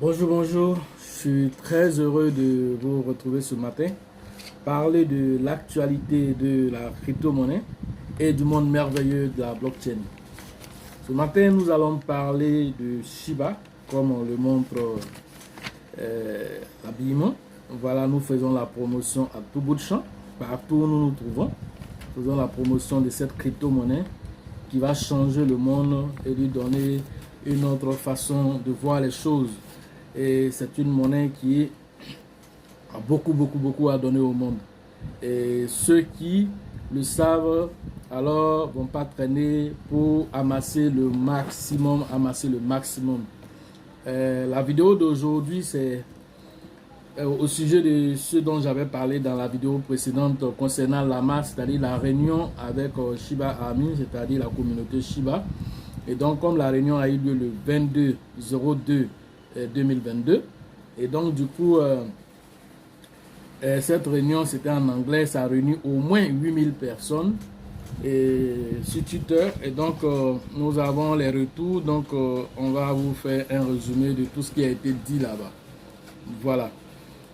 Bonjour, bonjour. Je suis très heureux de vous retrouver ce matin. Parler de l'actualité de la crypto-monnaie et du monde merveilleux de la blockchain. Ce matin, nous allons parler de Shiba, comme on le montre l'habillement. Voilà, nous faisons la promotion à tout bout de champ, partout où nous nous trouvons. Nous faisons la promotion de cette crypto-monnaie qui va changer le monde et lui donner une autre façon de voir les choses. Et c'est une monnaie qui a beaucoup à donner au monde. Et ceux qui le savent, alors vont pas traîner pour amasser le maximum, la vidéo d'aujourd'hui, c'est au sujet de ce dont j'avais parlé dans la vidéo précédente concernant l'AMA, c'est-à-dire la réunion avec Shiba Army, c'est-à-dire la communauté Shiba. Et donc, comme la réunion a eu lieu le 22/02/2022, et donc du coup, cette réunion, c'était en anglais, ça a réuni au moins 8000 personnes et sur Twitter. Et donc, nous avons les retours. Donc, on va vous faire un résumé de tout ce qui a été dit là-bas. Voilà.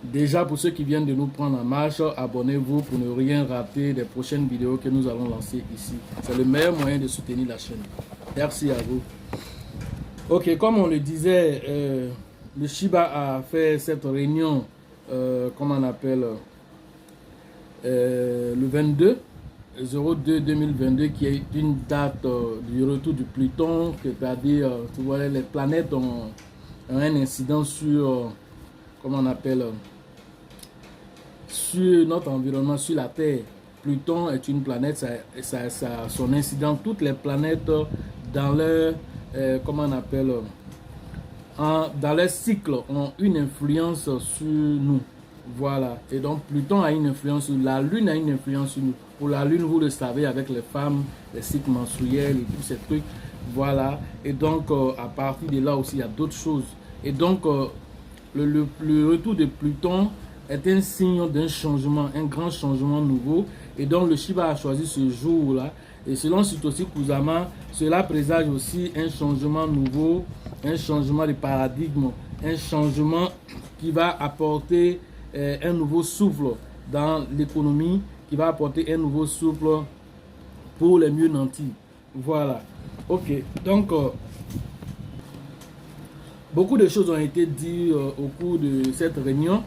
Déjà, pour ceux qui viennent de nous prendre en marche, abonnez-vous pour ne rien rater des prochaines vidéos que nous allons lancer ici. C'est le meilleur moyen de soutenir la chaîne. Merci à vous. Ok, comme on le disait, le Shiba a fait cette réunion, comment on appelle, le 22/02/2022, qui est une date du retour du Pluton, c'est-à-dire, tu vois, les planètes ont un incident sur, comment on appelle, sur notre environnement, sur la Terre. Pluton est une planète, ça a son incident. Toutes les planètes dans leur, comment on appelle, dans leur cycle ont une influence sur nous. Voilà. Et donc Pluton a une influence sur la Lune, a une influence sur nous. Pour la Lune, vous le savez, avec les femmes, les cycles menstruels et tous ces trucs. Voilà. Et donc à partir de là aussi, il y a d'autres choses. Et donc le retour de Pluton est un signe d'un changement, un grand changement nouveau. Et donc le Shiba a choisi ce jour-là. Et selon Satoshi Kusama, cela présage aussi un changement nouveau, un changement de paradigme, un changement qui va apporter un nouveau souffle dans l'économie, qui va apporter un nouveau souffle pour les mieux nantis. Voilà. Ok. Donc, beaucoup de choses ont été dites au cours de cette réunion.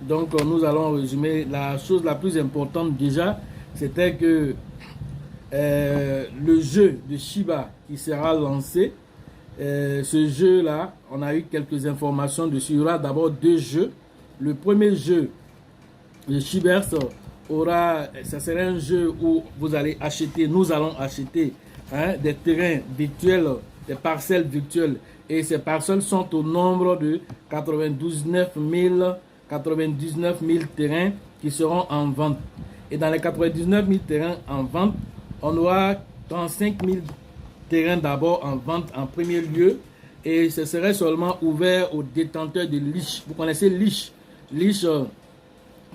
Donc, nous allons résumer. La chose la plus importante déjà, c'était que le jeu de Shiba qui sera lancé, ce jeu-là, on a eu quelques informations dessus. Il y aura d'abord deux jeux. Le premier jeu, le Shiverse, ça sera un jeu où vous allez acheter, nous allons acheter des terrains virtuels, des parcelles virtuelles. Et ces parcelles sont au nombre de 99 000 terrains qui seront en vente. Et dans les 99 000 terrains en vente, on aura 35 000 terrains d'abord en vente en premier lieu. Et ce serait seulement ouvert aux détenteurs de Leash. Vous connaissez Leash? Leash,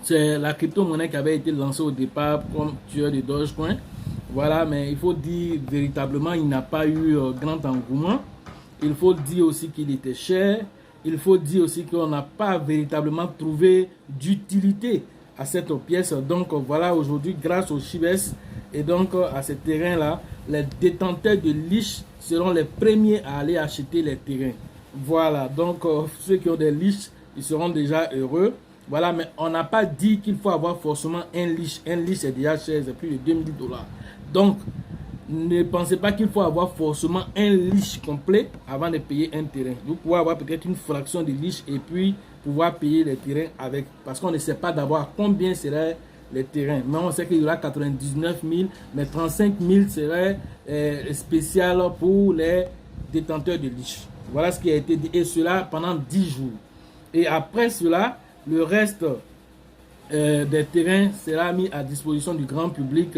c'est la crypto-monnaie qui avait été lancée au départ comme tueur de Dogecoin. Voilà, mais il faut dire véritablement, il n'a pas eu grand engouement. Il faut dire aussi qu'il était cher. Il faut dire aussi qu'on n'a pas véritablement trouvé d'utilité à cette pièce. Donc voilà, aujourd'hui, grâce au Shibes et donc à ces terrains-là, les détenteurs de Leash seront les premiers à aller acheter les terrains. Voilà, donc ceux qui ont des Leash, ils seront déjà heureux. Voilà, mais on n'a pas dit qu'il faut avoir forcément un Leash. Un Leash est déjà cher, c'est plus de 2000 $. Donc, ne pensez pas qu'il faut avoir forcément un Leash complet avant de payer un terrain. Vous pouvez avoir peut-être une fraction de Leash et puis pouvoir payer les terrains avec. Parce qu'on ne sait pas d'abord combien seraient les terrains. Mais on sait qu'il y aura 99 000, mais 35 000 seraient spécial pour les détenteurs de Leash. Voilà ce qui a été dit. Et cela pendant 10 jours. Et après cela, le reste des terrains sera mis à disposition du grand public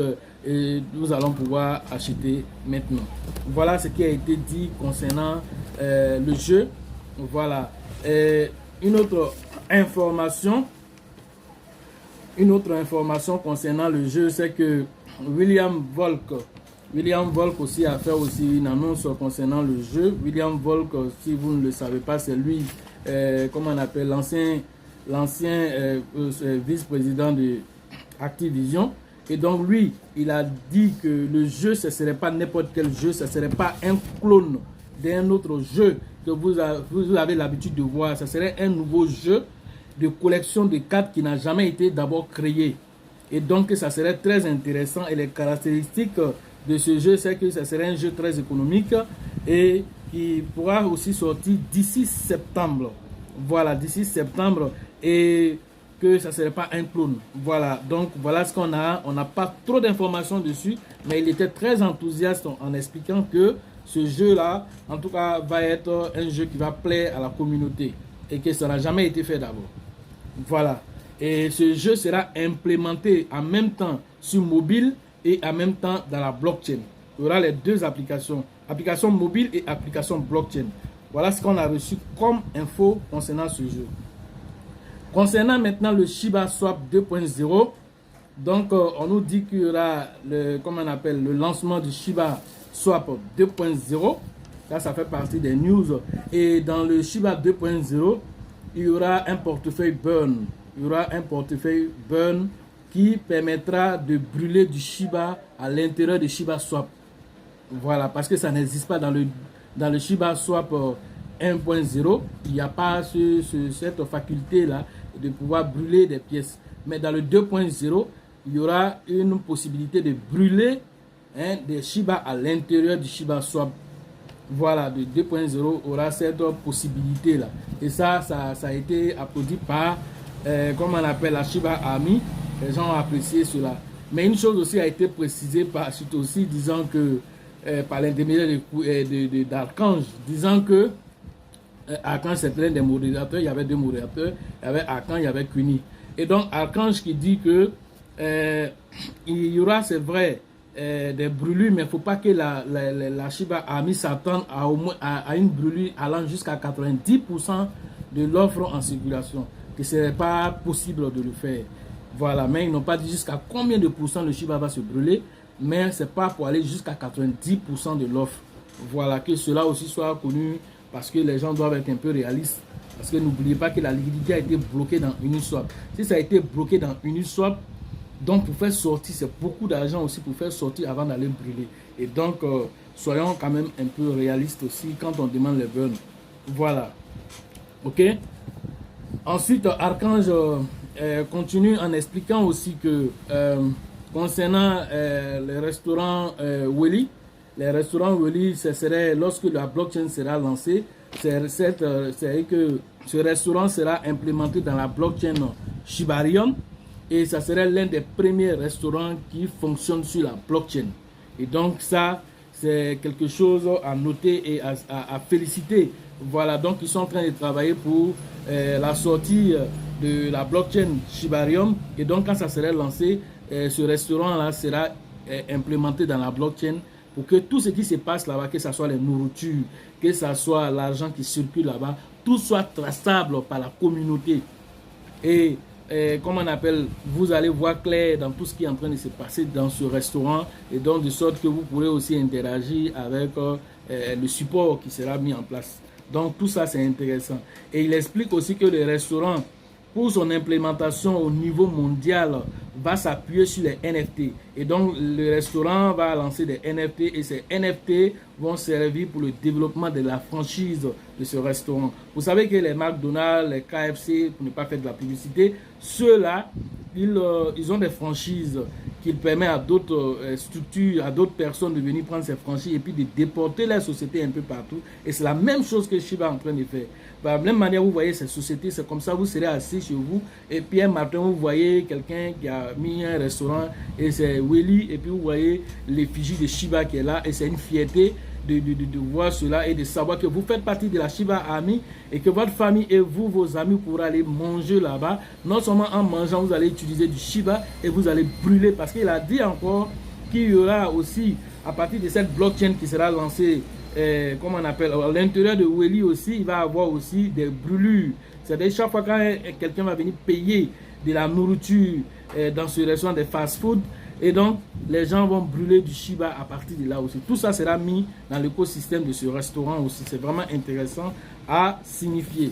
et nous allons pouvoir acheter maintenant. Voilà ce qui a été dit concernant le jeu. Voilà. Une autre information concernant le jeu, c'est que William Volk aussi a fait aussi une annonce concernant le jeu. William Volk, si vous ne le savez pas, c'est lui comment on appelle, l'ancien vice-président de Activision. Et donc lui, il a dit que le jeu, ce ne serait pas n'importe quel jeu, ce ne serait pas un clone d'un autre jeu que vous avez l'habitude de voir. Ce serait un nouveau jeu de collection de cartes qui n'a jamais été d'abord créé. Et donc, ça serait très intéressant. Et les caractéristiques de ce jeu, c'est que ça serait un jeu très économique et qui pourra aussi sortir d'ici septembre. Voilà, d'ici septembre. Et que ça ne serait pas un clone. Voilà, donc voilà ce qu'on a. On n'a pas trop d'informations dessus, mais il était très enthousiaste en expliquant que ce jeu-là, en tout cas, va être un jeu qui va plaire à la communauté et que ça n'a jamais été fait d'abord. Voilà. Et ce jeu sera implémenté en même temps sur mobile et en même temps dans la blockchain. Il y aura les deux applications, application mobile et application blockchain. Voilà ce qu'on a reçu comme info concernant ce jeu. Concernant maintenant le Shiba Swap 2.0, donc on nous dit qu'il y aura le lancement du Shiba Swap 2.0. Là, ça fait partie des news. Et dans le Shiba 2.0, il y aura un portefeuille burn. Il y aura un portefeuille burn qui permettra de brûler du Shiba à l'intérieur de Shiba Swap. Voilà, parce que ça n'existe pas dans le Shiba Swap 1.0. Il n'y a pas cette faculté-là de pouvoir brûler des pièces. Mais dans le 2.0, il y aura une possibilité de brûler des Shiba à l'intérieur du Shiba Swap. Voilà, le 2.0 aura cette possibilité-là. Et ça a été applaudi par, comme on appelle, la Shiba Army. Les gens ont apprécié cela. Mais une chose aussi a été précisée par Satoshi, disant que, par l'intermédiaire d'Archange, disant que Archange, c'est l'un des modérateurs. Il y avait deux modérateurs. Il y avait Archange, il y avait Kuni. Et donc, Archange qui dit que il y aura, c'est vrai, des brûlures, mais il ne faut pas que la Shiba Army s'attende à une brûlure allant jusqu'à 90% de l'offre en circulation. Que ce n'est pas possible de le faire. Voilà, mais ils n'ont pas dit jusqu'à combien de pourcents le Shiba va se brûler, mais ce n'est pas pour aller jusqu'à 90% de l'offre. Voilà, que cela aussi soit connu. Parce que les gens doivent être un peu réalistes. Parce que n'oubliez pas que la liquidité a été bloquée dans Uniswap. Si ça a été bloqué dans Uniswap, donc pour faire sortir, c'est beaucoup d'argent aussi pour faire sortir avant d'aller brûler. Et donc, soyons quand même un peu réalistes aussi quand on demande les burns. Voilà. Ok. Ensuite, Archange continue en expliquant aussi que concernant les restaurants Welly, les restaurants Welly, ce serait lorsque la blockchain sera lancée, c'est que ce restaurant sera implémenté dans la blockchain Shibarium et ça serait l'un des premiers restaurants qui fonctionne sur la blockchain. Et donc ça, c'est quelque chose à noter et à féliciter. Voilà, donc ils sont en train de travailler pour la sortie de la blockchain Shibarium et donc quand ça sera lancé, ce restaurant-là sera implémenté dans la blockchain pour que tout ce qui se passe là-bas, que ce soit les nourritures, que ce soit l'argent qui circule là-bas, tout soit traçable par la communauté. Et comme on appelle, vous allez voir clair dans tout ce qui est en train de se passer dans ce restaurant et donc de sorte que vous pourrez aussi interagir avec le support qui sera mis en place. Donc tout ça c'est intéressant. Et il explique aussi que le restaurant, pour son implémentation au niveau mondial, va s'appuyer sur les NFT. Et donc, le restaurant va lancer des NFT et ces NFT vont servir pour le développement de la franchise de ce restaurant. Vous savez que les McDonald's, les KFC, pour ne pas faire de la publicité, ceux-là, ils ont des franchises qui permettent à d'autres structures, à d'autres personnes de venir prendre ces franchises et puis de déporter la société un peu partout. Et c'est la même chose que Shiba est en train de faire. De la même manière, vous voyez ces sociétés, c'est comme ça, vous serez assis chez vous et puis un matin, vous voyez quelqu'un qui a mis un restaurant et c'est Welly et puis vous voyez l'effigie de Shiba qui est là et c'est une fierté de voir cela et de savoir que vous faites partie de la Shiba Army et que votre famille et vous, vos amis, pourront aller manger là-bas. Non seulement en mangeant, vous allez utiliser du Shiba et vous allez brûler parce qu'il a dit encore qu'il y aura aussi, à partir de cette blockchain qui sera lancée, comment on appelle, à l'intérieur de Welly aussi, il va avoir aussi des brûlures. C'est-à-dire chaque fois quand quelqu'un va venir payer de la nourriture dans ce restaurant de fast-food, et donc les gens vont brûler du Shiba à partir de là aussi. Tout ça sera mis dans l'écosystème de ce restaurant aussi. C'est vraiment intéressant à signifier.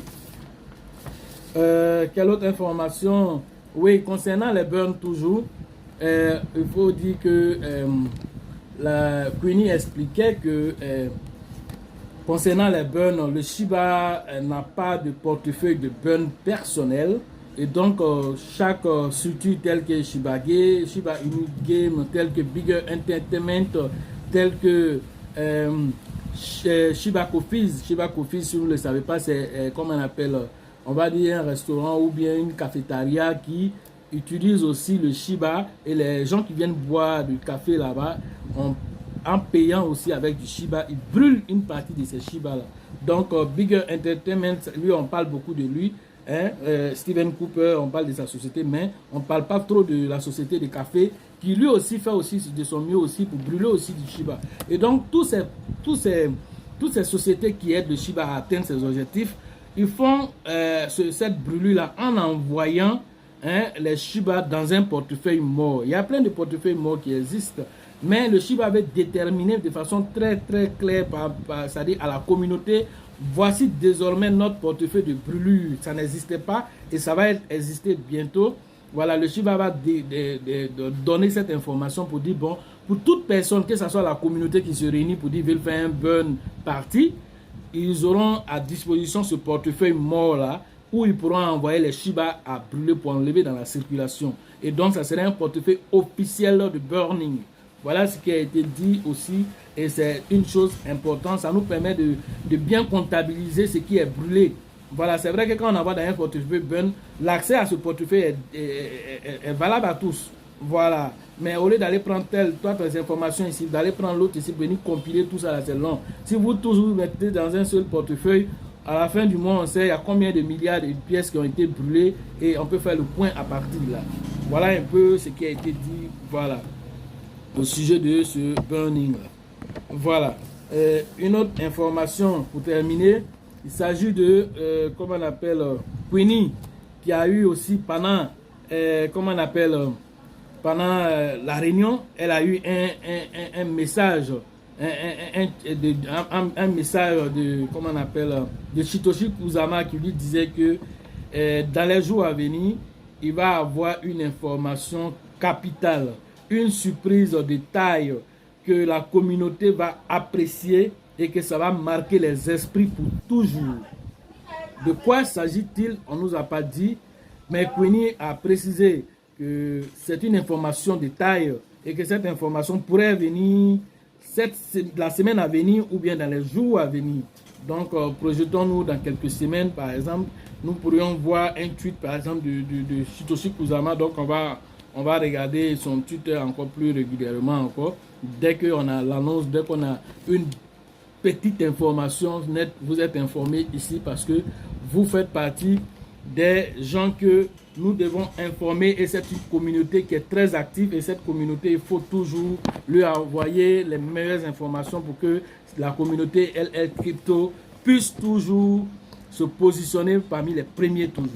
Quelle autre information? Oui, concernant les burns toujours, il faut dire que la Queenie expliquait que concernant les burns, le Shiba n'a pas de portefeuille de burn personnel. Et donc, chaque structure telle que Shiba Inu Game, telle que Bigger Entertainment, telle que Shiba Coffees, si vous ne le savez pas, c'est comme on appelle, on va dire un restaurant ou bien une cafétéria qui utilise aussi le Shiba, et les gens qui viennent boire du café là-bas, en payant aussi avec du Shiba, ils brûlent une partie de ces Shiba là. Donc, Bigger Entertainment, lui, on parle beaucoup de lui. Steven Cooper, on parle de sa société, mais on ne parle pas trop de la société de café qui lui aussi fait aussi de son mieux aussi pour brûler aussi du Shiba. Et donc toutes ces sociétés qui aident le Shiba à atteindre ses objectifs, ils font cette brûlure là en envoyant les Shiba dans un portefeuille mort. Il y a plein de portefeuilles morts qui existent, mais le Shiba avait déterminé de façon très très claire c'est-à-dire à la communauté: voici désormais notre portefeuille de brûlure. Ça n'existait pas et ça va exister bientôt. Voilà, le Shiba va donner cette information pour dire, bon, pour toute personne, que ce soit la communauté qui se réunit pour dire, veulent faire un burn party, ils auront à disposition ce portefeuille mort là, où ils pourront envoyer les Shiba à brûler pour enlever dans la circulation. Et donc, ça serait un portefeuille officiel de burning. Voilà ce qui a été dit aussi, et c'est une chose importante. Ça nous permet de bien comptabiliser ce qui est brûlé. Voilà, c'est vrai que quand on envoie dans un portefeuille burn, l'accès à ce portefeuille est valable à tous. Voilà. Mais au lieu d'aller prendre tes informations ici, d'aller prendre l'autre ici, venir compiler tout ça là, c'est long. Si vous tous vous mettez dans un seul portefeuille, à la fin du mois, on sait il y a combien de milliards de pièces qui ont été brûlées et on peut faire le point à partir de là. Voilà un peu ce qui a été dit, voilà, au sujet de ce burning là. Voilà. Une autre information pour terminer, il s'agit de, comment on appelle, Queenie, qui a eu aussi pendant, comment on appelle, pendant la réunion, elle a eu un message, un message de, comment on appelle, de Satoshi Kusama qui lui disait que dans les jours à venir, il va avoir une information capitale, une surprise de taille que la communauté va apprécier et que ça va marquer les esprits pour toujours. De quoi s'agit-il? On ne nous a pas dit, mais Queenie a précisé que c'est une information de taille et que cette information pourrait venir la semaine à venir ou bien dans les jours à venir. Donc, projetons-nous dans quelques semaines, par exemple, nous pourrions voir un tweet, par exemple, de Satoshi Kusama. Donc, on va regarder son tweet encore plus régulièrement encore. Dès qu'on a l'annonce, dès qu'on a une petite information nette, vous êtes informés ici parce que vous faites partie des gens que nous devons informer, et c'est une communauté qui est très active, et cette communauté, il faut toujours lui envoyer les meilleures informations pour que la communauté LL Crypto puisse toujours se positionner parmi les premiers toujours.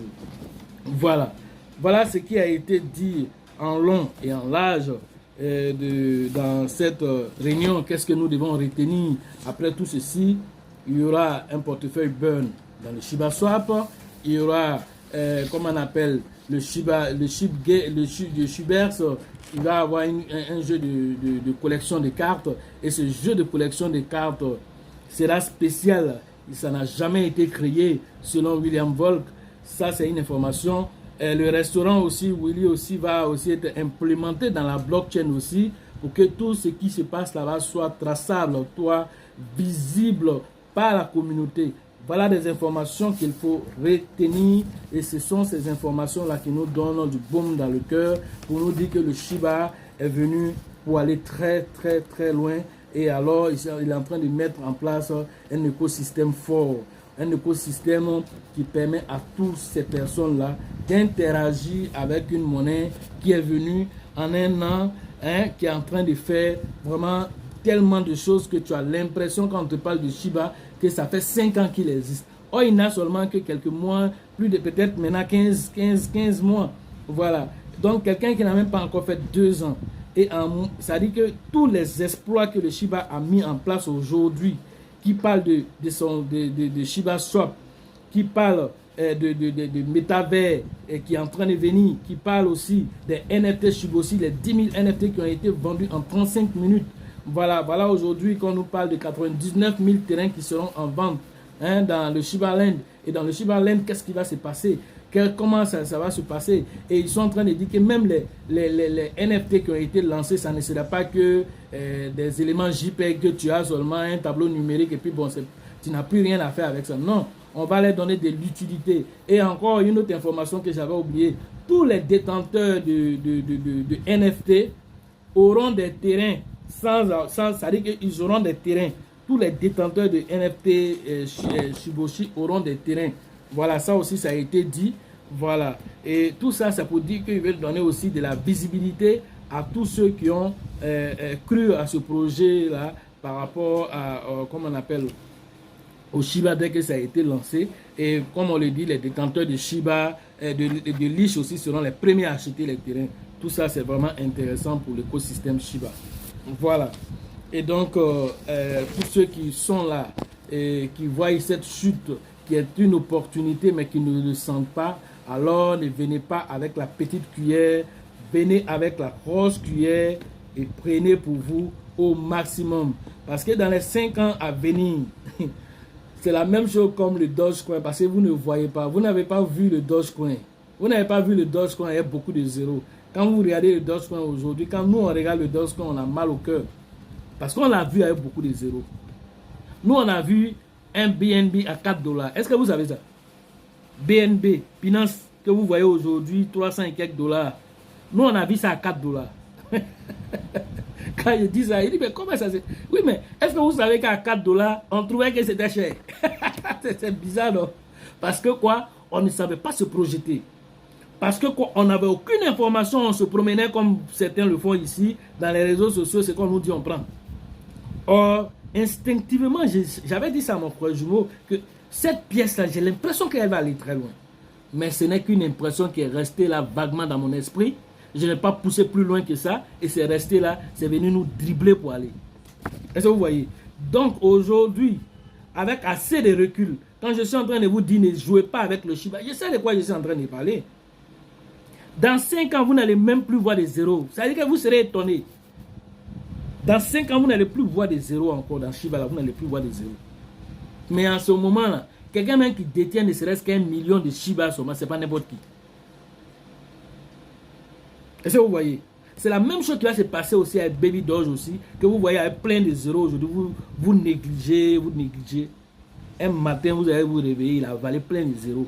Voilà. Voilà ce qui a été dit en long et en large dans cette réunion. Qu'est-ce que nous devons retenir après tout ceci? Il y aura un portefeuille burn dans le Shiba Swap. Il y aura, comment on appelle, le Shibers. Il va avoir un jeu de collection de cartes. Et ce jeu de collection de cartes sera spécial. Ça n'a jamais été créé selon William Volk. Ça, c'est une information. Le restaurant aussi, Willy aussi, va aussi être implémenté dans la blockchain aussi, pour que tout ce qui se passe là-bas soit traçable, soit visible par la communauté. Voilà des informations qu'il faut retenir, et ce sont ces informations-là qui nous donnent du baume dans le cœur pour nous dire que le Shiba est venu pour aller très très très loin, et alors il est en train de mettre en place un écosystème fort. Un écosystème qui permet à toutes ces personnes-là d'interagir avec une monnaie qui est venue en un an, qui est en train de faire vraiment tellement de choses que tu as l'impression, quand on te parle de Shiba, que ça fait 5 ans qu'il existe. Or, il n'a seulement que quelques mois, plus de peut-être maintenant 15 mois. Voilà. Donc, quelqu'un qui n'a même pas encore fait 2 ans. Et ça dit que tous les exploits que le Shiba a mis en place aujourd'hui, qui parle de Shiba Swap, qui parle de métavers qui est en train de venir, qui parle aussi des NFT Shiba aussi, les 10 000 NFT qui ont été vendus en 35 minutes. Voilà aujourd'hui qu'on nous parle de 99 000 terrains qui seront en vente dans le Shiba Land. Et dans le Shiba Land, qu'est-ce qui va se passer? Comment ça va se passer? Et ils sont en train de dire que même les NFT qui ont été lancés, ça ne sera pas que des éléments JPEG que tu as seulement un tableau numérique et puis bon, tu n'as plus rien à faire avec ça. Non, on va leur donner de l'utilité. Et encore une autre information que j'avais oubliée, tous les détenteurs de NFT auront des terrains c'est-à-dire qu'ils auront des terrains. Tous les détenteurs de NFT Shiboshi auront des terrains. Voilà, ça aussi, ça a été dit. Voilà. Et tout ça, ça peut dire qu'ils veulent donner aussi de la visibilité à tous ceux qui ont cru à ce projet-là par rapport à, comment on appelle, au Shiba dès que ça a été lancé. Et comme on le dit, les détenteurs de Shiba, de Leash aussi seront les premiers à acheter les terrains. Tout ça, c'est vraiment intéressant pour l'écosystème Shiba. Voilà. Et donc, pour ceux qui sont là et qui voient cette chute qui est une opportunité mais qui ne le sentent pas, alors ne venez pas avec la petite cuillère, venez avec la grosse cuillère et prenez pour vous au maximum. Parce que dans les 5 ans à venir, c'est la même chose comme le Dogecoin parce que vous ne voyez pas, vous n'avez pas vu le Dogecoin. Vous n'avez pas vu le Dogecoin, il y a beaucoup de zéros. Quand vous regardez le Dogecoin aujourd'hui, quand nous on regarde le Dogecoin, on a mal au cœur. Parce qu'on l'a vu avec beaucoup de zéros. Nous on a vu un BNB à 4 $. Est-ce que vous savez ça? BNB, Binance, que vous voyez aujourd'hui, 300 et quelques $. Nous on a vu ça à 4 $. Quand je dis ça, il dit, mais comment ça c'est? Oui, mais est-ce que vous savez qu'à 4 $, on trouvait que c'était cher? C'est bizarre, non? Parce que quoi? On ne savait pas se projeter. Parce que quoi, on n'avait aucune information, on se promenait comme certains le font ici, dans les réseaux sociaux, c'est qu'on nous dit on prend. Or, instinctivement, j'avais dit ça à mon frère jumeau, que cette pièce-là, j'ai l'impression qu'elle va aller très loin. Mais ce n'est qu'une impression qui est restée là vaguement dans mon esprit. Je n'ai pas poussé plus loin que ça, et c'est resté là, c'est venu nous dribbler pour aller. Est-ce que vous voyez? Donc aujourd'hui, avec assez de recul, quand je suis en train de vous dire ne jouez pas avec le Shiba, je sais de quoi je suis en train de parler. Dans 5 ans, vous n'allez même plus voir des zéros. Ça veut dire que vous serez étonné. Dans 5 ans, vous n'allez plus voir des zéros encore dans Shiba, là, vous n'allez plus voir des zéros. Mais en ce moment-là, quelqu'un même qui détient ne serait-ce qu'1 million de Shiba, ce n'est pas n'importe qui. Est-ce que vous voyez? C'est la même chose qui va se passer aussi avec Baby Doge aussi, que vous voyez avec plein de zéros aujourd'hui. Vous négligez. Un matin, vous allez vous réveiller, il a avalé plein de zéros.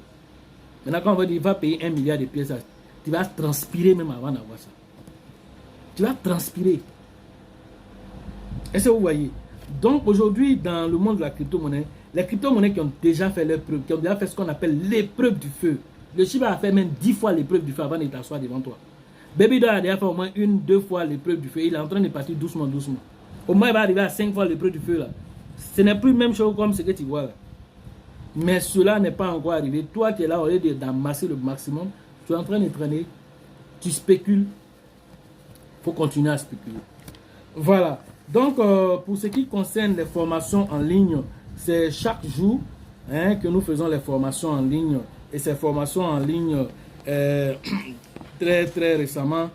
Maintenant, quand on va dire qu'il va payer 1 milliard de pièces, tu vas transpirer même avant d'avoir ça. Tu vas transpirer. Est-ce que vous voyez? Donc aujourd'hui, dans le monde de la crypto-monnaie, les crypto-monnaies qui ont déjà fait leur preuve, qui ont déjà fait ce qu'on appelle l'épreuve du feu. Le Shiba a fait même 10 fois l'épreuve du feu avant de t'asseoir devant toi. Baby Doll a déjà fait au moins 1-2 fois l'épreuve du feu. Il est en train de partir doucement. Au moins, il va arriver à 5 fois l'épreuve du feu là. Ce n'est plus la même chose comme ce que tu vois là. Mais cela n'est pas encore arrivé. Toi qui es là, au lieu d'amasser le maximum, tu es en train de traîner. Tu spécules. Il faut continuer à spéculer. Voilà. Donc, pour ce qui concerne les formations en ligne, c'est chaque jour que nous faisons les formations en ligne. Et ces formations en ligne, très récemment,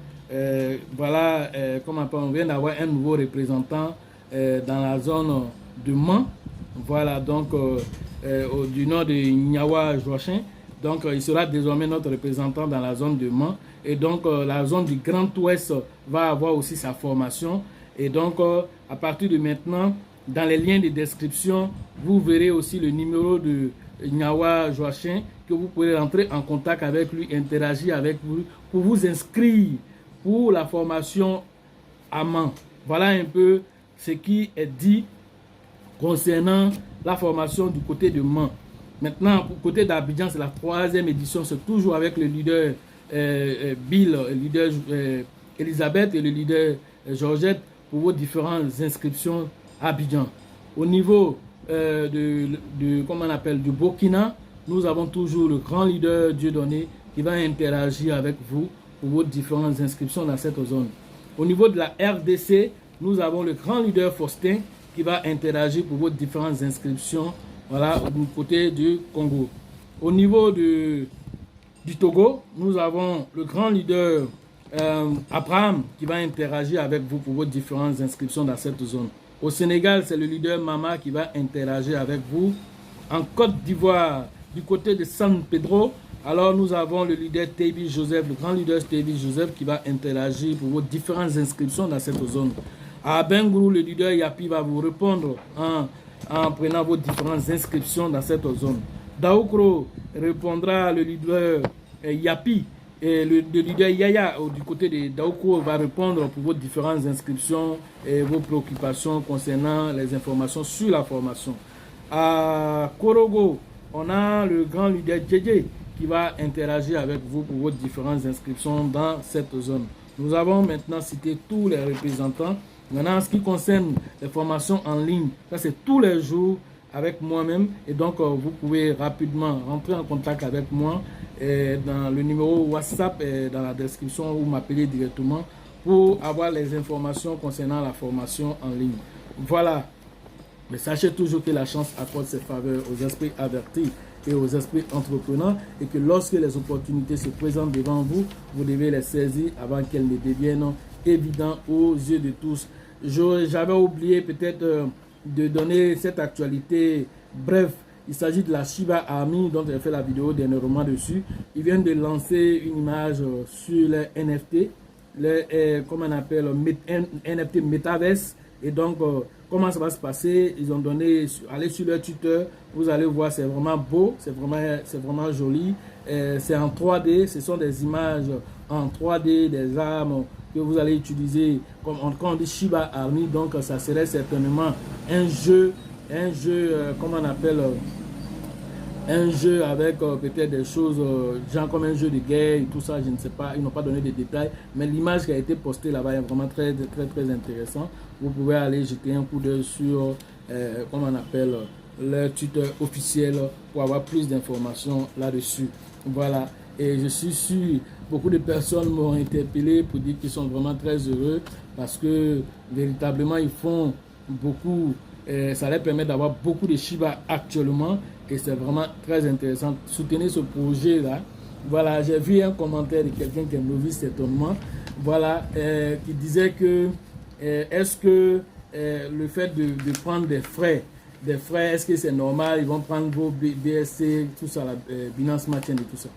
voilà, comment on vient d'avoir un nouveau représentant dans la zone de Mans. Voilà, donc, du nom de Nyawa Joachin. Donc, il sera désormais notre représentant dans la zone de Mans. Et donc, la zone du Grand Ouest va avoir aussi sa formation. Et donc, à partir de maintenant, dans les liens de description, vous verrez aussi le numéro de Nyawa Joachin, que vous pourrez rentrer en contact avec lui, interagir avec vous, pour vous inscrire pour la formation à Mans. Voilà un peu ce qui est dit concernant la formation du côté de Mans. Maintenant, pour côté d'Abidjan, c'est la 3e édition. C'est toujours avec le leader Bill, le leader Elisabeth et le leader Georgette pour vos différentes inscriptions à Abidjan. Au niveau comment on appelle, du Burkina, nous avons toujours le grand leader Dieudonné qui va interagir avec vous pour vos différentes inscriptions dans cette zone. Au niveau de la RDC, nous avons le grand leader Faustin qui va interagir pour vos différentes inscriptions, voilà, du côté du Congo. Au niveau du Togo, nous avons le grand leader Abraham qui va interagir avec vous pour vos différentes inscriptions dans cette zone. Au Sénégal, c'est le leader Mama qui va interagir avec vous. En Côte d'Ivoire, du côté de San Pedro, alors nous avons le leader Tebi Joseph, le grand leader Tebi Joseph qui va interagir pour vos différentes inscriptions dans cette zone. À Bengourou, le leader Yapi va vous répondre en prenant vos différentes inscriptions dans cette zone. Daoukro répondra le leader Yapi. Et le leader Yaya du côté de Daoukro va répondre pour vos différentes inscriptions et vos préoccupations concernant les informations sur la formation. À Korogo, on a le grand leader Djedje qui va interagir avec vous pour vos différentes inscriptions dans cette zone. Nous avons maintenant cité tous les représentants. Maintenant, en ce qui concerne les formations en ligne, ça c'est tous les jours avec moi-même. Et donc, vous pouvez rapidement rentrer en contact avec moi dans le numéro WhatsApp dans la description ou m'appeler directement pour avoir les informations concernant la formation en ligne. Voilà. Mais sachez toujours que la chance accorde ses faveurs aux esprits avertis et aux esprits entrepreneurs et que lorsque les opportunités se présentent devant vous, vous devez les saisir avant qu'elles ne deviennent évidentes aux yeux de tous. J'avais oublié peut-être de donner cette actualité. Bref, il s'agit de la Shiba Army dont j'ai fait la vidéo dernièrement dessus. Ils viennent de lancer une image sur les NFT, comment on appelle, NFT Metaverse. Et donc, comment ça va se passer? Ils ont donné, allez sur leur Twitter, vous allez voir, c'est vraiment beau, c'est vraiment joli. C'est en 3D, ce sont des images en 3D, des armes que vous allez utiliser, quand on dit Shiba Army, donc ça serait certainement un jeu, comment on appelle, un jeu avec peut-être des choses, genre comme un jeu de guerre et tout ça, je ne sais pas, ils n'ont pas donné de détails, mais l'image qui a été postée là-bas est vraiment très intéressant. Vous pouvez aller jeter un coup d'œil sur, comment on appelle, leur Twitter officiel pour avoir plus d'informations là-dessus. Voilà, et je suis sûr, beaucoup de personnes m'ont interpellé pour dire qu'ils sont vraiment très heureux parce que véritablement ils font beaucoup, ça leur permet d'avoir beaucoup de Shiba actuellement. Et c'est vraiment très intéressant. Soutenez ce projet-là. Voilà, j'ai vu un commentaire de quelqu'un qui est novice certainement. Voilà, qui disait que est-ce que le fait de prendre des frais, est-ce que c'est normal? Ils vont prendre vos BSC, tout ça, la Binance Smart Chain et tout ça.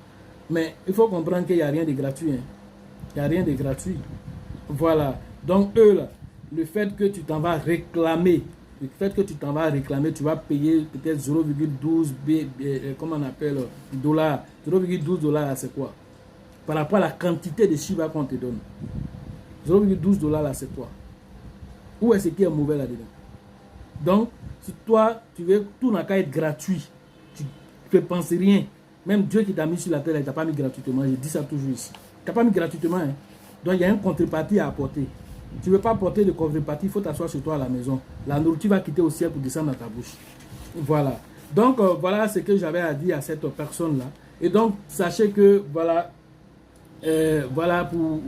Mais il faut comprendre qu'il n'y a rien de gratuit. Hein. Il n'y a rien de gratuit. Voilà. Donc eux, là, le fait que tu t'en vas réclamer, tu vas payer peut-être 0,12 comment on appelle, dollars. 0,12 dollars, c'est quoi? Par rapport à la quantité de Shiba qu'on te donne. 0,12 dollars, là, c'est quoi? Où est-ce qui est mauvais là-dedans? Donc, si toi, tu veux, tout n'a qu'à être gratuit. Tu ne penses rien. Même Dieu qui t'a mis sur la terre, il ne t'a pas mis gratuitement. Je dis ça toujours ici. Tu n'as pas mis gratuitement. Hein? Donc, il y a une contrepartie à apporter. Tu ne veux pas porter de contrepartie, il faut t'asseoir sur toi à la maison. La nourriture va quitter au ciel pour descendre dans ta bouche. Voilà. Donc, voilà ce que j'avais à dire à cette personne-là. Et donc, sachez que, voilà, voilà, pour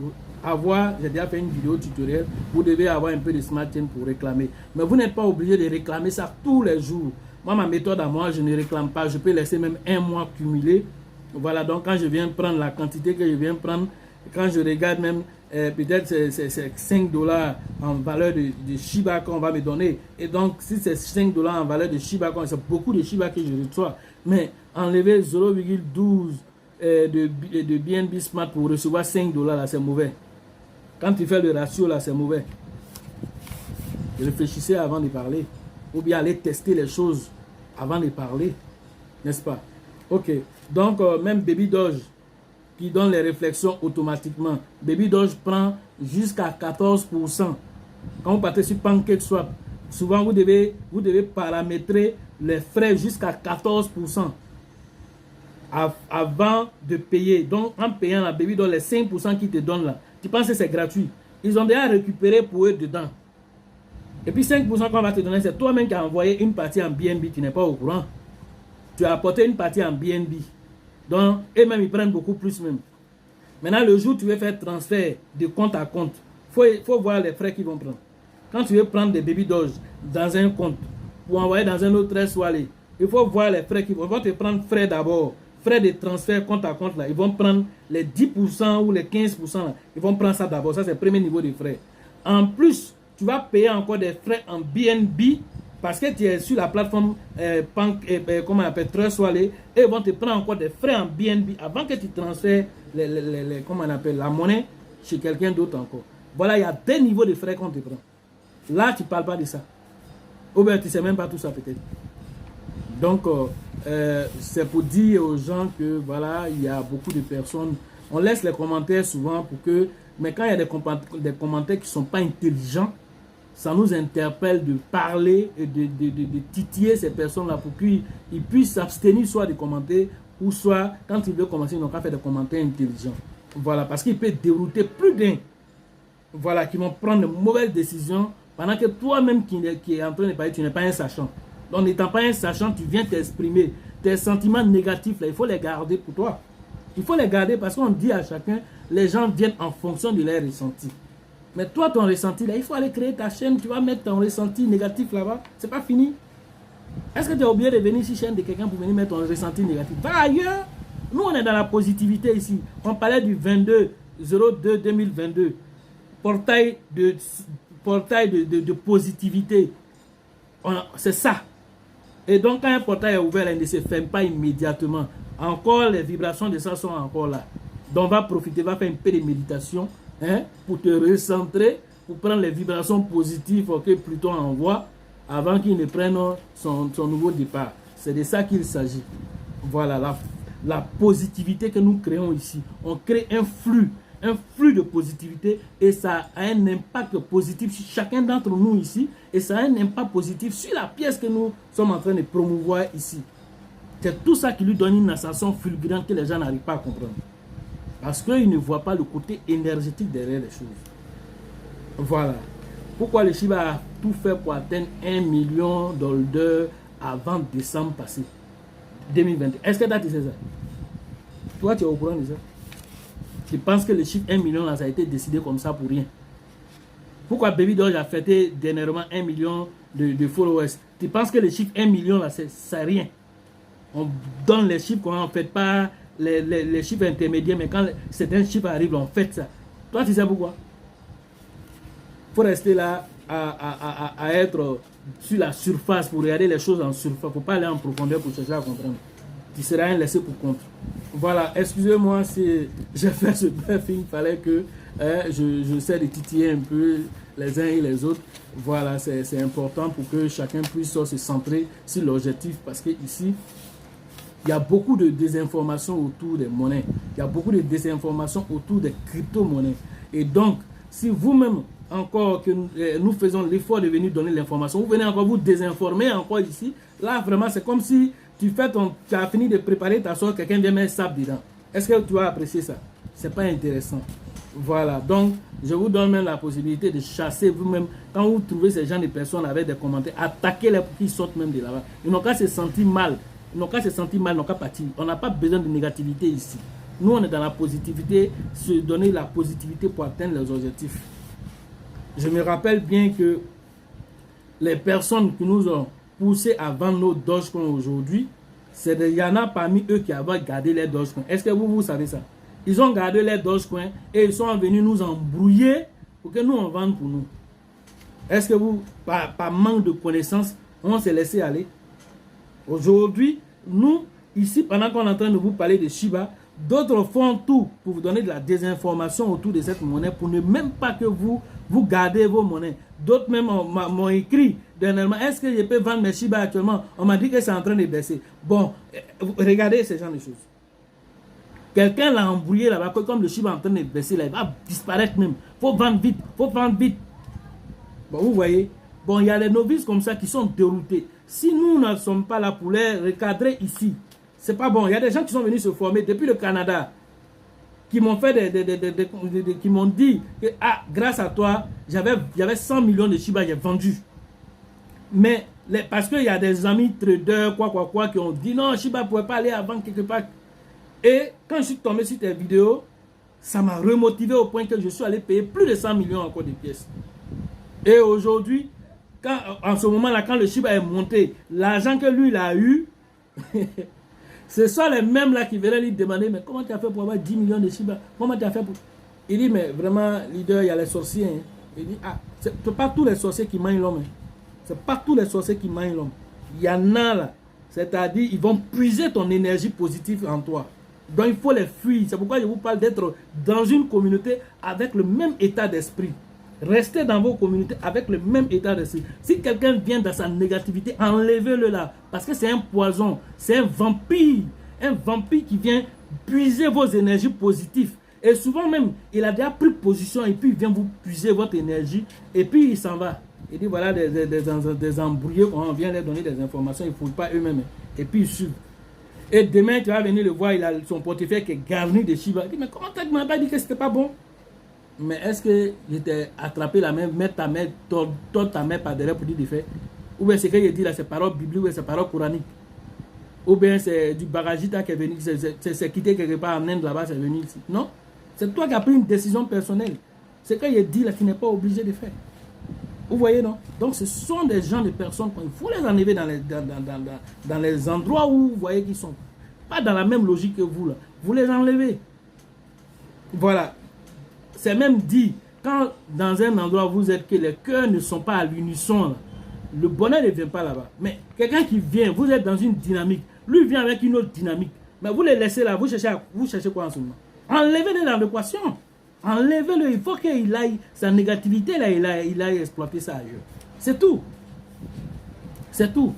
avoir, j'ai déjà fait une vidéo tutoriel, vous devez avoir un peu de Smart Chain pour réclamer. Mais vous n'êtes pas obligé de réclamer ça tous les jours. Moi, ma méthode à moi, je ne réclame pas. Je peux laisser même un mois cumuler. Voilà, donc quand je viens prendre la quantité que je viens prendre, quand je regarde même, peut-être c'est 5 dollars en valeur de Shiba qu'on va me donner. Et donc, si c'est 5 dollars en valeur de Shiba, c'est beaucoup de Shiba que je reçois. Mais enlever 0,12 de BNB Smart pour recevoir 5 dollars, là, c'est mauvais. Quand tu fais le ratio, là, c'est mauvais. Réfléchissez avant de parler. Ou bien aller tester les choses avant de parler. N'est-ce pas? Ok. Donc, même Baby Doge, qui donne les réflexions automatiquement. Baby Doge prend jusqu'à 14%. Quand vous partez sur PancakeSwap, souvent vous devez paramétrer les frais jusqu'à 14% avant de payer. Donc en payant la Baby Doge, les 5% qu'ils te donnent là, tu penses que c'est gratuit. Ils ont déjà récupéré pour eux dedans. Et puis 5% qu'on va te donner, c'est toi-même qui as envoyé une partie en BNB, tu n'es pas au courant. Tu as apporté une partie en BNB. Donc, eux-mêmes, ils prennent beaucoup plus même. Maintenant, le jour où tu veux faire transfert de compte à compte, il faut voir les frais qu'ils vont prendre. Quand tu veux prendre des Baby Doge dans un compte, pour envoyer dans un autre wallet, il faut voir les frais qu'ils vont te prendre frais d'abord. frais de transfert compte à compte, là, ils vont prendre les 10% ou les 15%, là, ils vont prendre ça d'abord. Ça, c'est le premier niveau de frais. En plus, tu vas payer encore des frais en BNB parce que tu es sur la plateforme comment on appelle, Trust Wallet, et ils vont te prendre encore des frais en BNB avant que tu transfères comment on appelle, la monnaie chez quelqu'un d'autre encore. Voilà, il y a des niveaux de frais qu'on te prend. Là, tu ne parles pas de ça. Ou bien tu ne sais même pas tout ça peut-être. Donc, c'est pour dire aux gens que voilà, il y a beaucoup de personnes. On laisse les commentaires souvent pour que. Mais quand il y a des commentaires qui ne sont pas intelligents, ça nous interpelle de parler et de titiller ces personnes-là pour qu'ils puissent s'abstenir soit de commenter ou soit, quand ils veulent commencer, ils n'ont qu'à faire des commentaires intelligents. Voilà, parce qu'il peut dérouter plus d'un. Voilà, qui vont prendre de mauvaises décisions pendant que toi-même qui est en train de parler, tu n'es pas un sachant. Donc, n'étant pas un sachant, tu viens t'exprimer. Tes sentiments négatifs, là, il faut les garder pour toi. Il faut les garder parce qu'on dit à chacun, les gens viennent en fonction de leur ressenti. Mais toi, ton ressenti, là, il faut aller créer ta chaîne, tu vas mettre ton ressenti négatif là-bas. C'est pas fini. Est-ce que tu as oublié de venir sur la chaîne de quelqu'un pour venir mettre ton ressenti négatif? Va ailleurs. Nous, on est dans la positivité ici. On parlait du 22/02/2022. Portail de positivité. C'est ça. Et donc, quand un portail est ouvert, il ne se ferme pas immédiatement. Encore, les vibrations de ça sont encore là. Donc, va profiter, va faire un peu de méditation pour te recentrer, pour prendre les vibrations positives que Pluton envoie avant qu'il ne prenne son nouveau départ. C'est de ça qu'il s'agit. Voilà, la positivité que nous créons ici. On crée un flux de positivité et ça a un impact positif sur chacun d'entre nous ici et ça a un impact positif sur la pièce que nous sommes en train de promouvoir ici. C'est tout ça qui lui donne une ascension fulgurante que les gens n'arrivent pas à comprendre. Parce qu'ils ne voient pas le côté énergétique derrière les choses. Voilà. Pourquoi le Shiba a tout fait pour atteindre 1 million $, avant décembre passé, 2020. Est-ce que tu sais ça? Toi, tu es au courant de ça? Je pense que le chiffre 1 million, là, ça a été décidé comme ça pour rien. Pourquoi Baby Doge a fêté dernièrement 1 million de followers? Tu penses que le chiffre 1 million, là, c'est rien? On donne les chiffres quand on ne fait pas les chiffres intermédiaires, mais quand certains chiffres arrivent, on fait ça. Toi, tu sais pourquoi? Il faut rester là à être sur la surface pour regarder les choses en surface. Il ne faut pas aller en profondeur pour chercher à comprendre. Tu seras un laissé pour compte. Voilà, excusez-moi si j'ai fait ce briefing. Il fallait que je sais de titiller un peu les uns et les autres. Voilà, c'est important pour que chacun puisse se centrer sur l'objectif parce que ici, il y a beaucoup de désinformation autour des monnaies. Il y a beaucoup de désinformation autour des crypto-monnaies. Et donc, si vous-même, encore que nous faisons l'effort de venir donner l'information, vous venez encore vous désinformer encore ici, là, vraiment, c'est comme si tu as fini de préparer ta sauce, quelqu'un vient mettre sable dedans. Est-ce que tu vas apprécier ça? C'est pas intéressant. Voilà, donc, je vous donne même la possibilité de chasser vous-même. Quand vous trouvez ces gens de personnes avec des commentaires, attaquez-les pour qu'ils sortent même de là-bas. Ils n'ont qu'à se sentir mal. Ils n'ont qu'à se sentir mal, ils n'ont qu'à partir. On n'a pas besoin de négativité ici. Nous, on est dans la positivité, se donner la positivité pour atteindre les objectifs. Je me rappelle bien que les personnes qui nous ont poussé à vendre nos Dogecoin aujourd'hui, il y en a parmi eux qui avaient gardé les Dogecoin. Est-ce que vous savez ça? Ils ont gardé les Dogecoin et ils sont venus nous embrouiller pour que nous on vende pour nous. Est-ce que vous, par manque de connaissances, on s'est laissé aller? Aujourd'hui, nous, ici, pendant qu'on est en train de vous parler de Shiba, d'autres font tout pour vous donner de la désinformation autour de cette monnaie pour ne même pas que vous gardez vos monnaies. D'autres même m'ont écrit dernièrement, est-ce que je peux vendre mes Shiba actuellement? On m'a dit que c'est en train de baisser. Bon, regardez ce genre de choses. Quelqu'un l'a embrouillé là-bas, comme le Shiba est en train de baisser là, il va disparaître même. Faut vendre vite, faut vendre vite. Bon, vous voyez, bon, il y a les novices comme ça qui sont déroutés. Si nous ne sommes pas là pour les recadrer ici, c'est pas bon. Il y a des gens qui sont venus se former depuis le Canada, qui m'ont fait qui m'ont dit que grâce à toi, j'avais 100 millions de Shiba, j'ai vendu. Mais parce qu'il y a des amis traders, quoi, qui ont dit non, Shiba ne pouvait pas aller avant quelque part. Et quand je suis tombé sur tes vidéos, ça m'a remotivé au point que je suis allé payer plus de 100 millions encore de pièces. Et aujourd'hui, en ce moment-là, quand le Shiba est monté, l'argent que lui, il a eu, Ce sont les mêmes là qui venaient lui demander, mais comment tu as fait pour avoir 10 millions de Shiba? Comment tu as fait pour... Il dit, mais vraiment, leader, il y a les sorciers. Hein. Il dit, ah, c'est pas tous les sorciers qui mangent l'homme. Hein. C'est pas tous les sorciers qui mangent l'homme. Il y en a là. C'est-à-dire, ils vont puiser ton énergie positive en toi. Donc, il faut les fuir. C'est pourquoi je vous parle d'être dans une communauté avec le même état d'esprit. Restez dans vos communautés avec le même état d'esprit. Si quelqu'un vient dans sa négativité, enlevez-le là. Parce que c'est un poison. C'est un vampire. Un vampire qui vient puiser vos énergies positives. Et souvent même, il a déjà pris position et puis il vient vous puiser votre énergie. Et puis il s'en va. Il dit voilà des embrouillés, on vient leur donner des informations, ils ne fouillent pas eux-mêmes. Et puis ils suivent. Et demain, tu vas venir le voir, il a son portefeuille qui est garni de Shiba. Il dit mais comment tu m'as pas dit que c'était pas bon? Mais est-ce que je t'ai attrapé la main, mettre ta main, tordre ta main par derrière pour dire de faire? Ou bien ce que je dis là, c'est parole biblique, ou bien c'est parole coranique? Ou bien c'est du baragita qui est venu, c'est quitté quelque part en Inde là-bas, c'est venu ici? Non? C'est toi qui as pris une décision personnelle. Ce que je dis là, tu n'es pas obligé de faire. Vous voyez, non? Donc ce sont des gens, des personnes, il faut les enlever dans les endroits où vous voyez qu'ils sont. Pas dans la même logique que vous là. Vous les enlevez. Voilà. C'est même dit, quand dans un endroit où vous êtes, que les cœurs ne sont pas à l'unisson, le bonheur ne vient pas là-bas. Mais quelqu'un qui vient, vous êtes dans une dynamique, lui vient avec une autre dynamique. Mais vous les laissez là, vous cherchez quoi en ce moment? Enlevez-le dans l'équation. Enlevez-le, il faut qu'il aille, sa négativité là, il aille exploiter ça ailleurs. C'est tout. C'est tout.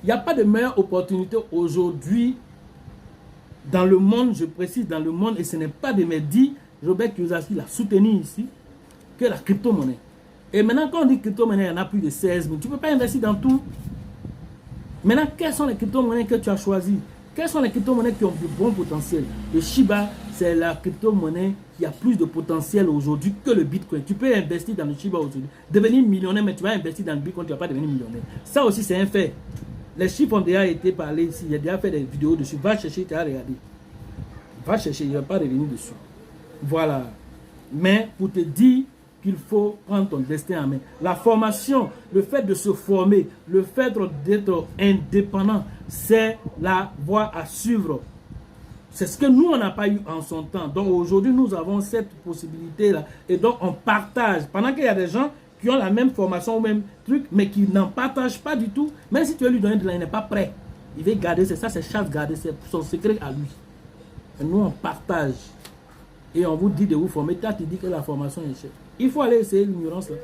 Il n'y a pas de meilleure opportunité aujourd'hui dans le monde, je précise dans le monde, et ce n'est pas de me dire, Robert Kiyosaki l'a soutenu ici, que la crypto-monnaie. Et maintenant, quand on dit crypto-monnaie, il y en a plus de 16 000. Tu ne peux pas investir dans tout. Maintenant, quelles sont les crypto-monnaies que tu as choisies? Quelles sont les crypto-monnaies qui ont du bon potentiel? Le Shiba, c'est la crypto-monnaie qui a plus de potentiel aujourd'hui que le Bitcoin. Tu peux investir dans le Shiba aujourd'hui, devenir millionnaire, mais tu vas investir dans le Bitcoin, tu ne vas pas devenir millionnaire. Ça aussi, c'est un fait. Les chiffres ont déjà été parlés ici. Il y a déjà fait des vidéos dessus. Va chercher, tu as regardé. Va chercher, il ne va pas revenir dessus. Voilà. Mais pour te dire qu'il faut prendre ton destin en main. La formation, le fait de se former, le fait d'être indépendant, c'est la voie à suivre. C'est ce que nous, on n'a pas eu en son temps. Donc aujourd'hui, nous avons cette possibilité-là. Et donc, on partage. Pendant qu'il y a des gens qui ont la même formation ou même truc, mais qui n'en partagent pas du tout, même si tu veux lui donner de l'argent, il n'est pas prêt. Il veut garder, c'est ça, c'est chasse garder, c'est son secret à lui. Et nous, on partage. Et on vous dit de vous former. Toi, tu dis que la formation est chère. Il faut aller essayer l'ignorance là.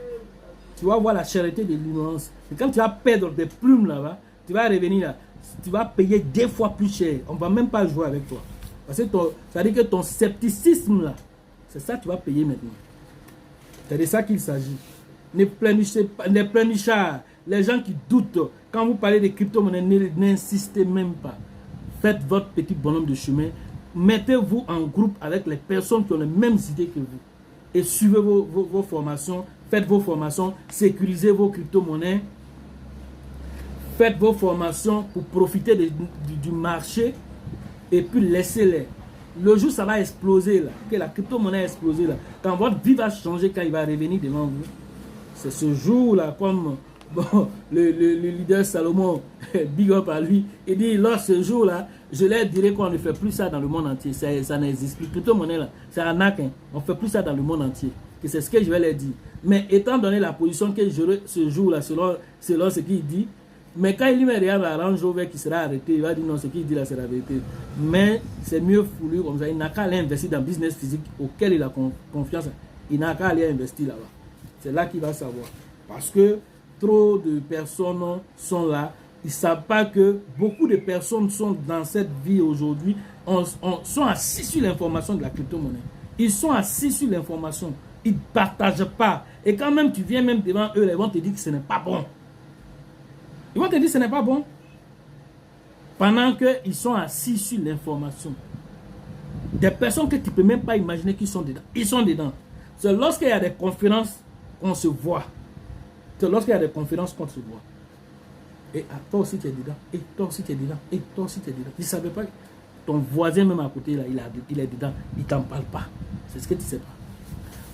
Tu vas voir la charité de l'ignorance. Et quand tu vas perdre des plumes là-bas, tu vas revenir là. Tu vas payer 2 fois plus cher. On ne va même pas jouer avec toi. Parce que ça veut dire que ton scepticisme là, c'est ça que tu vas payer maintenant. C'est de ça qu'il s'agit. Ne pleurnichez pas, ne pleurnichez pas. Les gens qui doutent, quand vous parlez de crypto-monnaie, n'insistez même pas. Faites votre petit bonhomme de chemin. Mettez-vous en groupe avec les personnes qui ont les mêmes idées que vous. Et suivez vos formations. Faites vos formations. Sécurisez vos crypto-monnaies. Faites vos formations pour profiter du marché. Et puis laissez-les. Le jour ça va exploser là. Que la crypto-monnaie a explosé là. Quand votre vie va changer, quand il va revenir devant vous. C'est ce jour là, comme bon, le leader Salomon, big up à lui, il dit, lors ce jour là, je leur dirai qu'on ne fait plus ça dans le monde entier. Ça n'existe plus. Crypto-monnaie là, c'est arnaque. Hein. On ne fait plus ça dans le monde entier. Et c'est ce que je vais leur dire. Mais étant donné la position que j'aurai ce jour là, selon ce qu'il dit, mais quand il lui met derrière la Range Rover qui sera arrêté, il va dire non, ce qu'il dit là c'est la vérité. Mais c'est mieux foulu comme ça. Il n'a qu'à aller investir dans le business physique auquel il a confiance. Il n'a qu'à aller investir là-bas. C'est là qu'il va savoir. Parce que trop de personnes sont là. Ils ne savent pas que beaucoup de personnes sont dans cette vie aujourd'hui, sont assis sur l'information de la crypto-monnaie. Ils sont assis sur l'information. Ils ne partagent pas. Et quand même tu viens même devant eux, ils vont te dire que ce n'est pas bon. Ils vont te dire que ce n'est pas bon. Pendant qu'ils sont assis sur l'information. Des personnes que tu ne peux même pas imaginer qu'ils sont dedans. Ils sont dedans. C'est lorsqu'il y a des conférences qu'on se voit. C'est lorsqu'il y a des conférences qu'on se voit. Et toi aussi tu es dedans. Et toi aussi tu es dedans. Et toi aussi tu es dedans. Tu ne savais pas. Ton voisin même à côté, là, il est dedans. Il ne t'en parle pas. C'est ce que tu ne sais pas.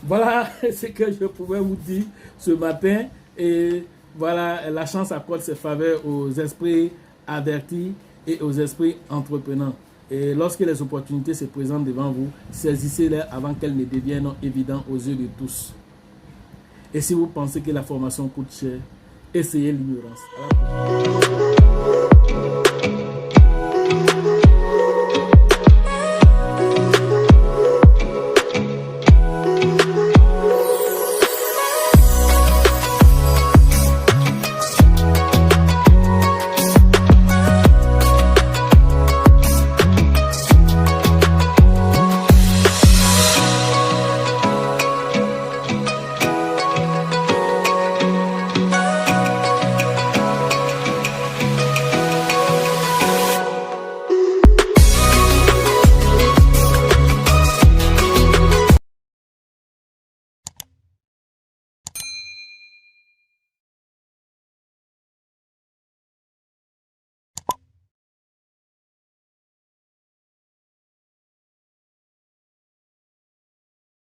Voilà ce que je pouvais vous dire ce matin. Et voilà, la chance accorde ses faveurs aux esprits avertis. et aux esprits entreprenants. Et lorsque les opportunités se présentent devant vous, saisissez-les avant qu'elles ne deviennent évidentes aux yeux de tous. Et si vous pensez que la formation coûte cher, essayez l'ignorance.